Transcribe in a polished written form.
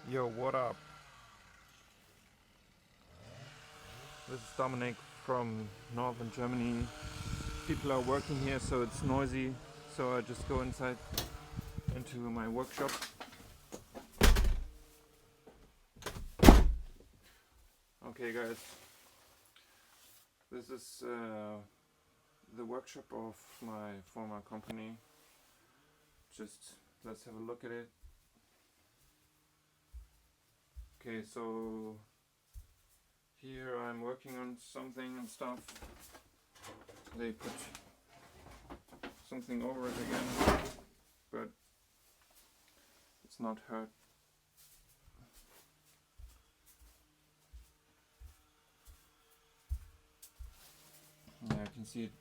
Yo, what up? This is Dominic from northern Germany. People are working here, so it's noisy. So I just go inside into my workshop. Okay, guys. This is the workshop of my former company. Just let's have a look at it. Okay, so here I'm working on something and stuff. They put something over it again, but it's not hurt. Yeah, I can see it